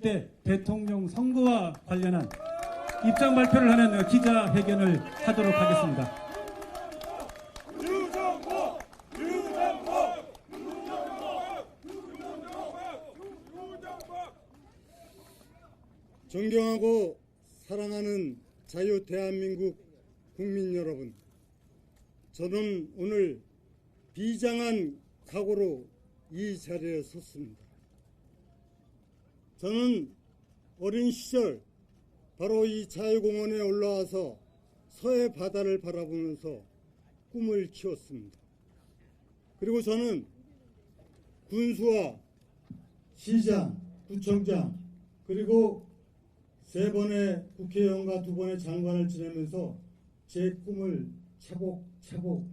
20대 대통령 선거와 관련한 입장 발표를 하는 기자회견을 하도록 하겠습니다. 존경하고 사랑하는 자유 대한민국 국민 여러분, 저는 오늘 비장한 각오로 이 자리에 섰습니다. 저는 어린 시절 바로 이 자유공원에 올라와서 서해 바다를 바라보면서 꿈을 키웠습니다. 그리고 저는 군수와 시장, 구청장, 그리고 3번의 국회의원과 2번의 장관을 지내면서 제 꿈을 차곡차곡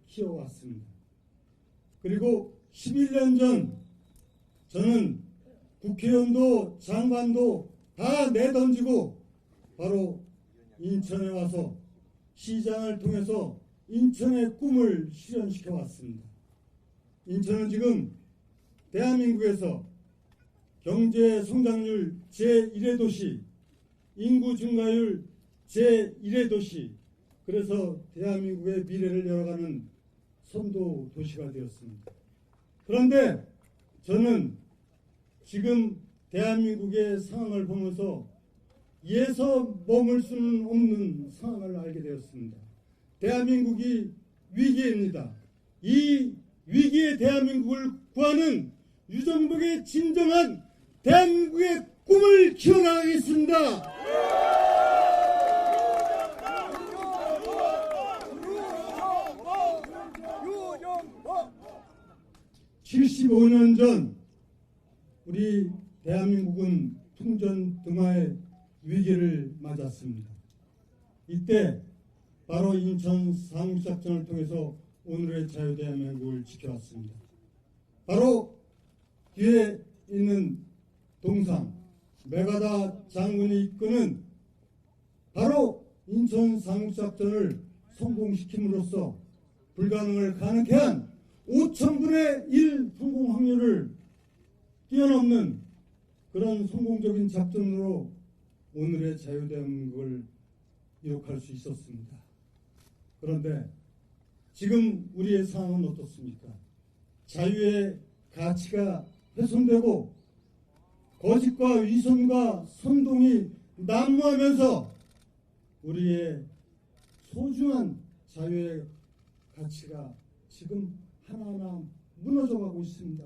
키워왔습니다. 그리고 11년 전 저는 국회의원도 장관도 다 내던지고 바로 인천에 와서 시장을 통해서 인천의 꿈을 실현시켜 왔습니다. 인천은 지금 대한민국에서 경제 성장률 제1의 도시, 인구 증가율 제1의 도시, 그래서 대한민국의 미래를 열어가는 선도 도시가 되었습니다. 그런데 저는 지금 대한민국의 상황을 보면서 예서 머물 수는 없는 상황을 알게 되었습니다. 대한민국이 위기입니다. 이 위기의 대한민국을 구하는 유정복의 진정한 대한민국의 꿈을 키워나가겠습니다. 75년 전 우리 대한민국은 풍전등화의 위기를 맞았습니다. 이때 바로 인천 상륙작전을 통해서 오늘의 자유대한민국을 지켜왔습니다. 바로 뒤에 있는 동상 메가다 장군이 이끄는 바로 인천 상륙작전을 성공시킴으로써 불가능을 가능케 한 5000분의 1 성공 확률을 뛰어넘는 그런 성공적인 작전으로 오늘의 자유대한민국을 이룩할 수 있었습니다. 그런데 지금 우리의 상황은 어떻습니까? 자유의 가치가 훼손되고 거짓과 위선과 선동이 난무하면서 우리의 소중한 자유의 가치가 지금 하나하나 무너져가고 있습니다.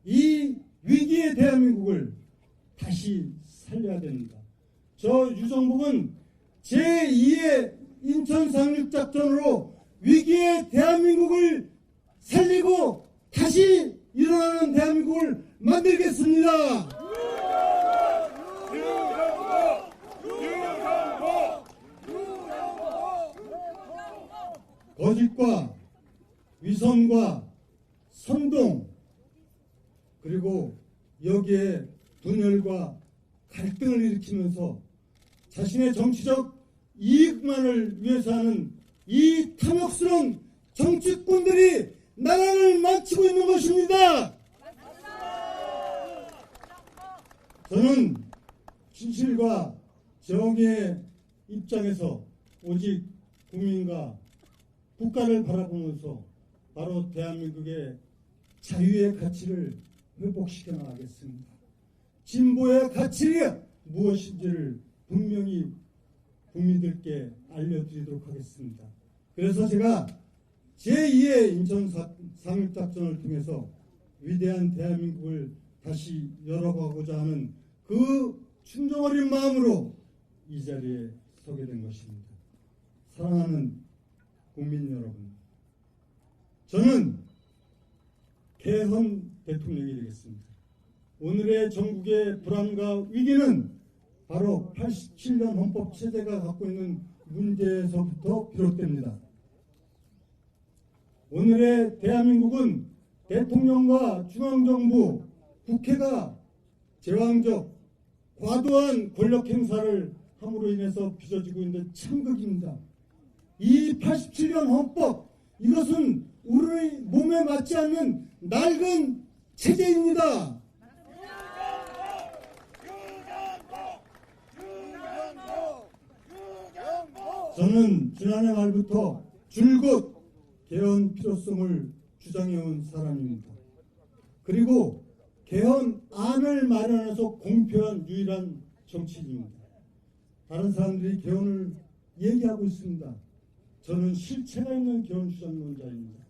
이 위기의 대한민국을 다시 살려야 됩니다. 저 유정복은 제2의 인천 상륙작전으로 위기의 대한민국을 살리고 다시 일어나는 대한민국을 만들겠습니다. 거짓과 위선과 선동, 그리고 여기에 분열과 갈등을 일으키면서 자신의 정치적 이익만을 위해서 하는 이 탐욕스러운 정치꾼들이 나라를 망치고 있는 것입니다. 저는 진실과 정의의 입장에서 오직 국민과 국가를 바라보면서 바로 대한민국의 자유의 가치를 회복시켜 나가겠습니다. 진보의 가치가 무엇인지를 분명히 국민들께 알려드리도록 하겠습니다. 그래서 제가 제2의 인천 상륙작전을 통해서 위대한 대한민국을 다시 열어가고자 하는 그 충정 어린 마음으로 이 자리에 서게 된 것입니다. 사랑하는 국민 여러분, 저는 개헌 대통령이 되겠습니다. 오늘의 전국의 불안과 위기는 바로 87년 헌법체제가 갖고 있는 문제에서부터 비롯됩니다. 오늘의 대한민국은 대통령과 중앙정부, 국회가 제왕적, 과도한 권력 행사를 함으로 인해서 빚어지고 있는 참극입니다. 이 87년 헌법, 이것은 우리 몸에 맞지 않는 낡은 체제입니다. 저는 지난해 말부터 줄곧 개헌 필요성을 주장해온 사람입니다. 그리고 개헌안을 마련해서 공표한 유일한 정치인입니다. 다른 사람들이 개헌을 얘기하고 있습니다. 저는 실체가 있는 개헌 주장론자입니다.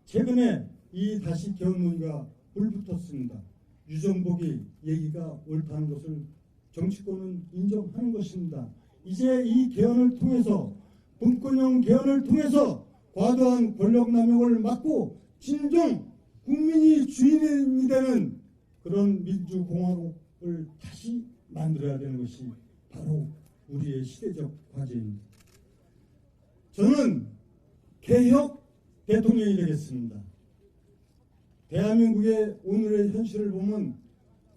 최근에 이 다시 개헌 논의가 불붙었습니다. 유정복이 얘기가 옳다는 것을 정치권은 인정하는 것입니다. 이제 이 개헌을 통해서 분권형 개헌을 통해서 과도한 권력 남용을 막고 진정 국민이 주인이 되는 그런 민주공화국을 다시 만들어야 되는 것이 바로 우리의 시대적 과제입니다. 저는 개혁 대통령이 되겠습니다. 대한민국의 오늘의 현실을 보면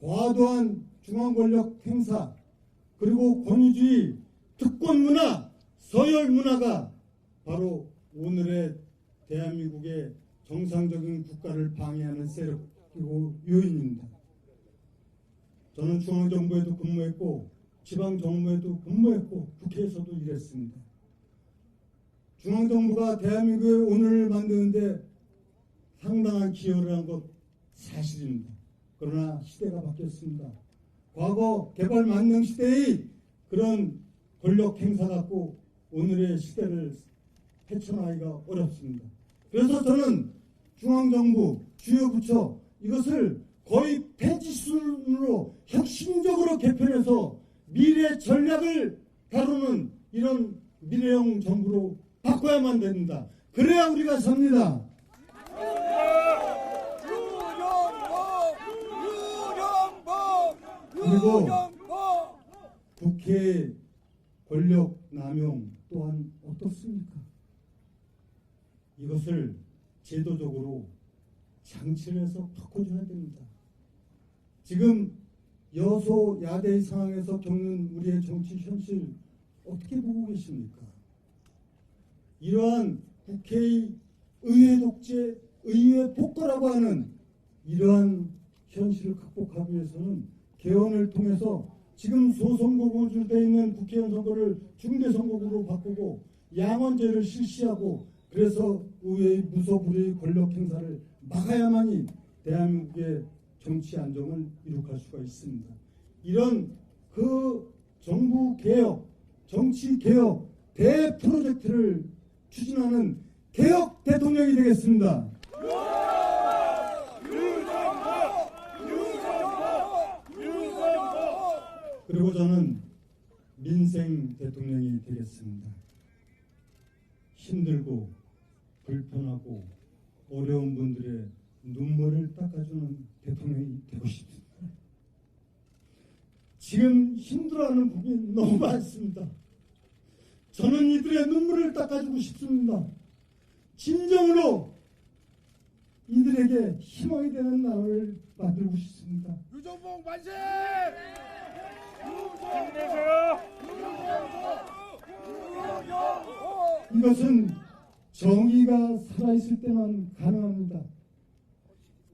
과도한 중앙권력 행사 그리고 권위주의 특권문화 서열문화가 바로 오늘의 대한민국의 정상적인 국가를 방해하는 세력이고 요인입니다. 저는 중앙정부에도 근무했고 지방정부에도 근무했고 국회에서도 일했습니다. 중앙정부가 대한민국의 오늘을 만드는데 상당한 기여를 한 것 사실입니다. 그러나 시대가 바뀌었습니다. 과거 개발 만능 시대의 그런 권력 행사 갖고 오늘의 시대를 헤쳐나가기가 어렵습니다. 그래서 저는 중앙정부, 주요 부처 이것을 거의 폐지순으로 혁신적으로 개편해서 미래 전략을 다루는 이런 미래형 정부로 바꿔야만 됩니다. 그래야 우리가 삽니다. 그리고 국회 권력 남용 또한 어떻습니까? 이것을 제도적으로 장치를 해서 바꿔줘야 됩니다. 지금 여소야대의 상황에서 겪는 우리의 정치 현실 어떻게 보고 계십니까? 이러한 국회의 의회 독재, 의회 폭거라고 하는 이러한 현실을 극복하기 위해서는 개헌을 통해서 지금 소선거구로 되어 있는 국회의원 선거를 중대선거구로 바꾸고 양원제를 실시하고 그래서 의회의 무소불위의 권력 행사를 막아야만이 대한민국의 정치 안정을 이룩할 수가 있습니다. 이런 그 정부 개혁, 정치 개혁 대프로젝트를 추진하는 개혁 대통령이 되겠습니다. 그리고 저는 민생 대통령이 되겠습니다. 힘들고 불편하고 어려운 분들의 눈물을 닦아주는 대통령이 되고 싶습니다. 지금 힘들어하는 국민이 너무 많습니다. 저는 이들의 눈물을 닦아주고 싶습니다. 진정으로 이들에게 희망이 되는 나라를 만들고 싶습니다. 유정복 만세! 이것은 정의가 살아있을 때만 가능합니다.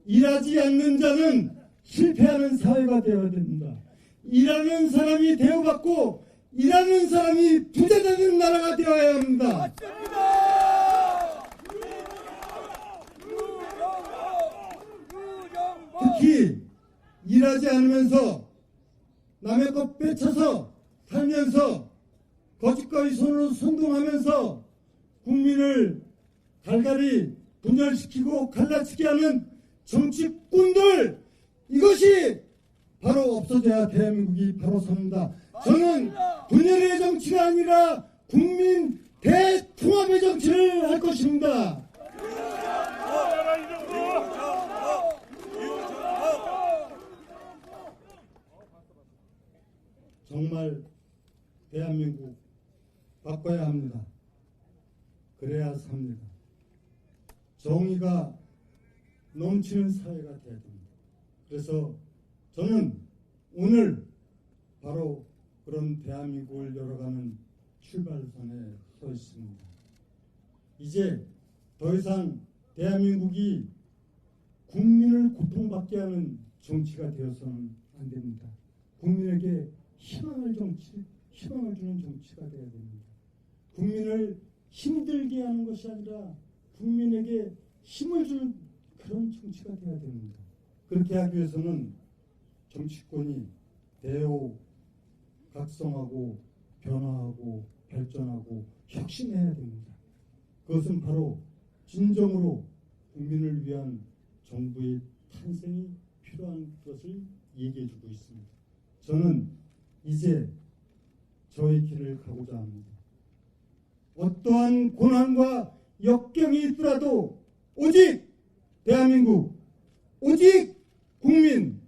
일하지 않는 자는 실패하는 사회가 되어야 됩니다. 일하는 사람이 대우받고 일하는 사람이 부자되는 나라가 되어야 합니다. 특히 일하지 않으면서 남의 것 뺏쳐서 살면서 거짓거리 손으로 선동하면서 국민을 갈갈이 분열시키고 갈라치게 하는 정치꾼들 이것이 바로 없어져야 대한민국이 바로 섭니다. 저는 분열의 정치가 아니라 국민 대통합의 정치를 할 것입니다. 정말 대한민국 바꿔야 합니다. 그래야 삽니다. 정의가 넘치는 사회가 돼야 됩니다. 그래서 저는 오늘 바로 그런 대한민국을 열어가는 출발선에 서 있습니다. 이제 더 이상 대한민국이 국민을 고통받게 하는 정치가 되어서는 안 됩니다. 국민에게 희망을 주는 정치가 되어야 됩니다. 국민을 힘들게 하는 것이 아니라 국민에게 힘을 주는 그런 정치가 되어야 됩니다. 그렇게 하기 위해서는 정치권이 대오 각성하고 변화하고 발전하고 혁신해야 됩니다. 그것은 바로 진정으로 국민을 위한 정부의 탄생이 필요한 것을 얘기해주고 있습니다. 저는 이제 저의 길을 가고자 합니다. 어떠한 고난과 역경이 있더라도 오직 대한민국, 오직 국민,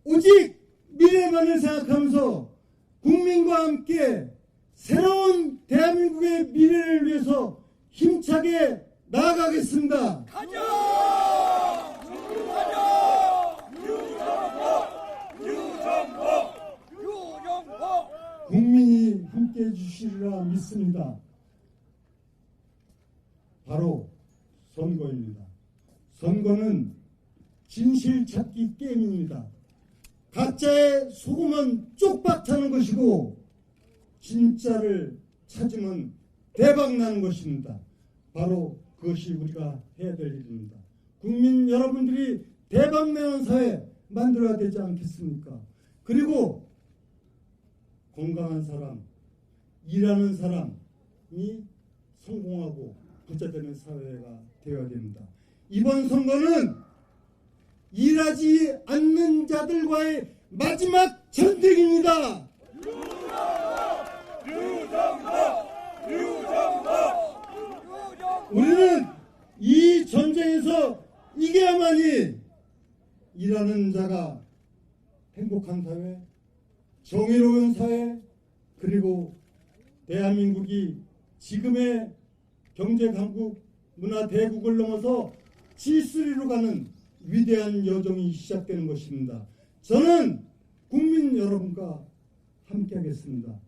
오직 미래만을 생각하면서 국민과 함께 새로운 대한민국의 미래를 위해서 힘차게 나아가겠습니다. 국민이 함께해 주시리라 믿습니다. 바로 선거입니다. 선거는 진실 찾기 게임입니다. 가짜에 속으면 쪽박차는 것이고 진짜를 찾으면 대박나는 것입니다. 바로 그것이 우리가 해야 될 일입니다. 국민 여러분들이 대박나는 사회 만들어야 되지 않겠습니까? 그리고 건강한 사람, 일하는 사람이 성공하고 부자되는 사회가 되어야 됩니다. 이번 선거는 일하지 않는 자들과의 마지막 전쟁입니다. 우리는 이 전쟁에서 이겨야만이 일하는 자가 행복한 사회, 정의로운 사회, 그리고 대한민국이 지금의 경제강국, 문화대국을 넘어서 G3로 가는 위대한 여정이 시작되는 것입니다. 저는 국민 여러분과 함께하겠습니다.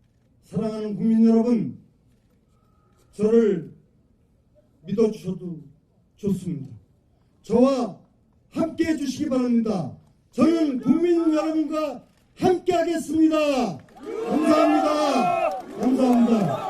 사랑하는 국민 여러분, 저를 믿어주셔도 좋습니다. 저와 함께해 주시기 바랍니다. 저는 국민 여러분과 함께하겠습니다. 감사합니다. 감사합니다.